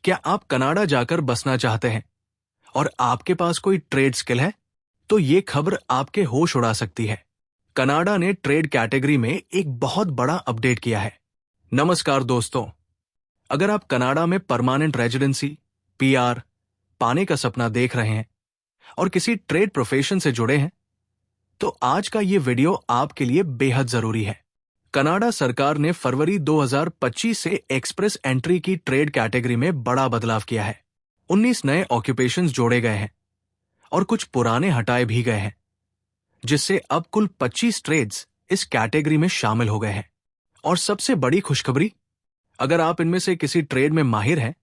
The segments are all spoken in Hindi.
क्या आप कनाडा जाकर बसना चाहते हैं और आपके पास कोई ट्रेड स्किल है? तो ये खबर आपके होश उड़ा सकती है। कनाडा ने ट्रेड कैटेगरी में एक बहुत बड़ा अपडेट किया है। नमस्कार दोस्तों, अगर आप कनाडा में परमानेंट रेजिडेंसी पीआर पाने का सपना देख रहे हैं और किसी ट्रेड प्रोफेशन से जुड़े हैं, तो आज का ये वीडियो आपके लिए बेहद जरूरी है। कनाडा सरकार ने फरवरी 2025 से एक्सप्रेस एंट्री की ट्रेड कैटेगरी में बड़ा बदलाव किया है। 19 नए ऑक्यूपेशंस जोड़े गए हैं और कुछ पुराने हटाए भी गए हैं, जिससे अब कुल 25 ट्रेड्स इस कैटेगरी में शामिल हो गए हैं। और सबसे बड़ी खुशखबरी, अगर आप इनमें से किसी ट्रेड में माहिर हैं,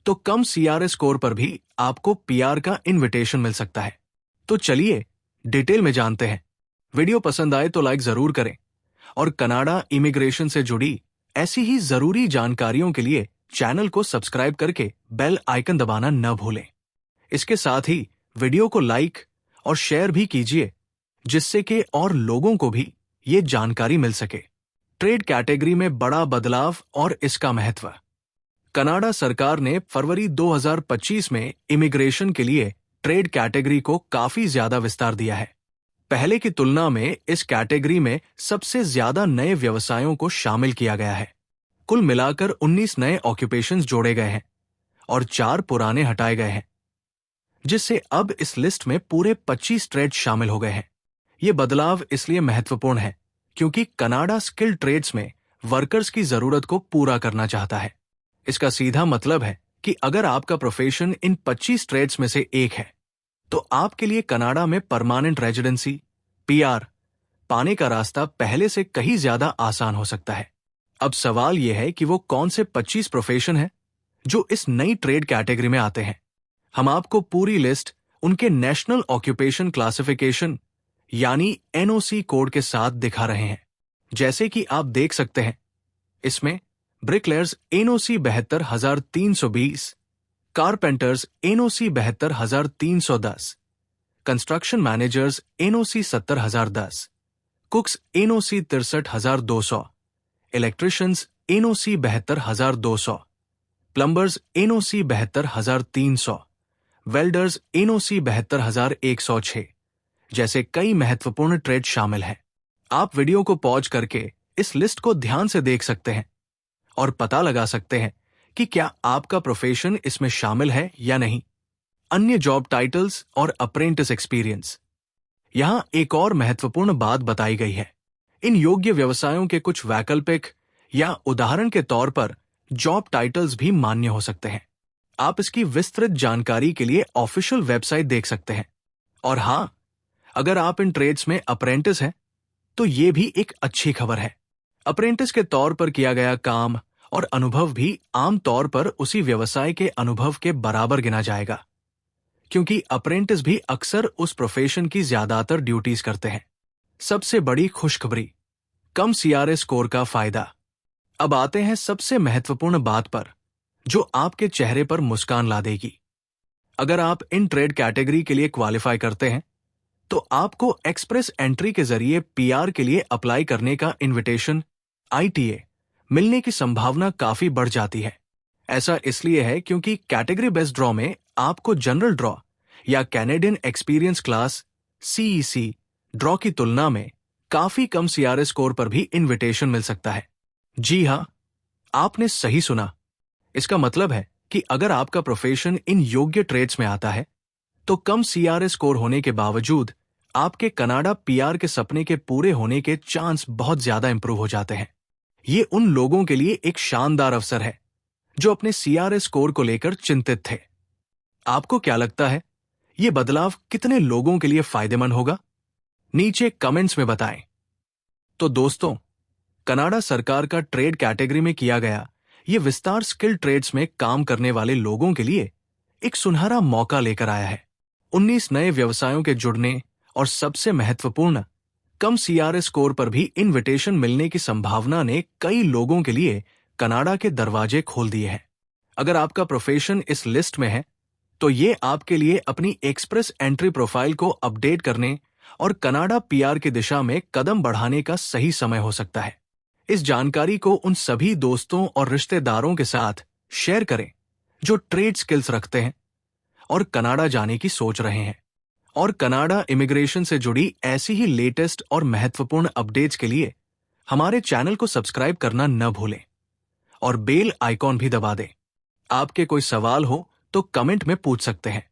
तो कम सीआरएस स्कोर पर भी आपको पीआर का इनविटेशन मिल सकता है। तो चलिए डिटेल में जानते हैं। वीडियो पसंद आए तो लाइक जरूर करें और कनाडा इमिग्रेशन से जुड़ी ऐसी ही जरूरी जानकारियों के लिए चैनल को सब्सक्राइब करके बेल आइकन दबाना न भूलें। इसके साथ ही वीडियो को लाइक और शेयर भी कीजिए, जिससे कि और लोगों को भी ये जानकारी मिल सके। ट्रेड कैटेगरी में बड़ा बदलाव और इसका महत्व। कनाडा सरकार ने फरवरी 2025 में इमिग्रेशन के लिए ट्रेड कैटेगरी को काफी ज्यादा विस्तार दिया है। पहले की तुलना में इस कैटेगरी में सबसे ज्यादा नए व्यवसायों को शामिल किया गया है। कुल मिलाकर 19 नए ऑक्यूपेशंस जोड़े गए हैं और 4 पुराने हटाए गए हैं, जिससे अब इस लिस्ट में पूरे 25 ट्रेड शामिल हो गए हैं। ये बदलाव इसलिए महत्वपूर्ण है क्योंकि कनाडा स्किल्ड ट्रेड्स में वर्कर्स की जरूरत को पूरा करना चाहता है। इसका सीधा मतलब है कि अगर आपका प्रोफेशन इन 25 ट्रेड्स में से एक है, तो आपके लिए कनाडा में परमानेंट रेजिडेंसी पीआर पाने का रास्ता पहले से कहीं ज्यादा आसान हो सकता है। अब सवाल यह है कि वो कौन से 25 प्रोफेशन हैं जो इस नई ट्रेड कैटेगरी में आते हैं। हम आपको पूरी लिस्ट उनके नेशनल ऑक्यूपेशन क्लासिफिकेशन यानी एनओसी कोड के साथ दिखा रहे हैं। जैसे कि आप देख सकते हैं, इसमें bricklayers NOC 72,320, carpenters NOC 72,310, construction managers NOC 70,010, cooks NOC 63,200, electricians NOC 72,200, plumbers NOC 72,300, welders NOC 72,106 जैसे कई महत्वपूर्ण ट्रेड शामिल हैं। आप वीडियो को पॉज करके इस लिस्ट को ध्यान से देख सकते हैं और पता लगा सकते हैं कि क्या आपका प्रोफेशन इसमें शामिल है या नहीं। अन्य जॉब टाइटल्स और अप्रेंटिस एक्सपीरियंस। यहां एक और महत्वपूर्ण बात बताई गई है। इन योग्य व्यवसायों के कुछ वैकल्पिक या उदाहरण के तौर पर जॉब टाइटल्स भी मान्य हो सकते हैं। आप इसकी विस्तृत जानकारी के लिए ऑफिशियल वेबसाइट देख सकते हैं। और हां, अगर आप इन ट्रेड्स में अप्रेंटिस हैं, तो ये भी एक अच्छी खबर है। अप्रेंटिस के तौर पर किया गया काम और अनुभव भी आम तौर पर उसी व्यवसाय के अनुभव के बराबर गिना जाएगा, क्योंकि अप्रेंटिस भी अक्सर उस प्रोफेशन की ज्यादातर ड्यूटीज करते हैं। सबसे बड़ी खुशखबरी, कम सीआरएस स्कोर का फायदा। अब आते हैं सबसे महत्वपूर्ण बात पर, जो आपके चेहरे पर मुस्कान ला देगी। अगर आप इन ट्रेड कैटेगरी के लिए क्वालिफाई करते हैं, तो आपको एक्सप्रेस एंट्री के जरिए पीआर के लिए अप्लाई करने का इनविटेशन आईटीए मिलने की संभावना काफी बढ़ जाती है। ऐसा इसलिए है क्योंकि कैटेगरी बेस्ड ड्रॉ में आपको जनरल ड्रॉ या Canadian experience class CEC draw की तुलना में काफी कम सीआरएस स्कोर पर भी इनविटेशन मिल सकता है। जी हां, आपने सही सुना। इसका मतलब है कि अगर आपका प्रोफेशन इन योग्य ट्रेड्स में आता है, तो कम सीआरएस स्कोर होने के बावजूद आपके कनाडा पीआर के सपने के पूरे होने के चांस बहुत ज्यादा इंप्रूव हो जाते हैं। ये उन लोगों के लिए एक शानदार अवसर है जो अपने सीआरएस स्कोर को लेकर चिंतित थे। आपको क्या लगता है, ये बदलाव कितने लोगों के लिए फायदेमंद होगा? नीचे कमेंट्स में बताएं। तो दोस्तों, कनाडा सरकार का ट्रेड कैटेगरी में किया गया ये विस्तार स्किल ट्रेड्स में काम करने वाले लोगों के लिए एक सुनहरा मौका लेकर आया है। 19 नए व्यवसायों के जुड़ने और सबसे महत्वपूर्ण, कम सीआरएस स्कोर पर भी इनविटेशन मिलने की संभावना ने कई लोगों के लिए कनाडा के दरवाजे खोल दिए हैं। अगर आपका प्रोफेशन इस लिस्ट में है, तो ये आपके लिए अपनी एक्सप्रेस एंट्री प्रोफाइल को अपडेट करने और कनाडा पीआर की दिशा में कदम बढ़ाने का सही समय हो सकता है। इस जानकारी को उन सभी दोस्तों और रिश्तेदारों के साथ शेयर करें जो ट्रेड स्किल्स रखते हैं और कनाडा जाने की सोच रहे हैं। और कनाडा इमिग्रेशन से जुड़ी ऐसी ही लेटेस्ट और महत्वपूर्ण अपडेट्स के लिए हमारे चैनल को सब्सक्राइब करना न भूलें और बेल आइकॉन भी दबा दें। आपके कोई सवाल हो तो कमेंट में पूछ सकते हैं।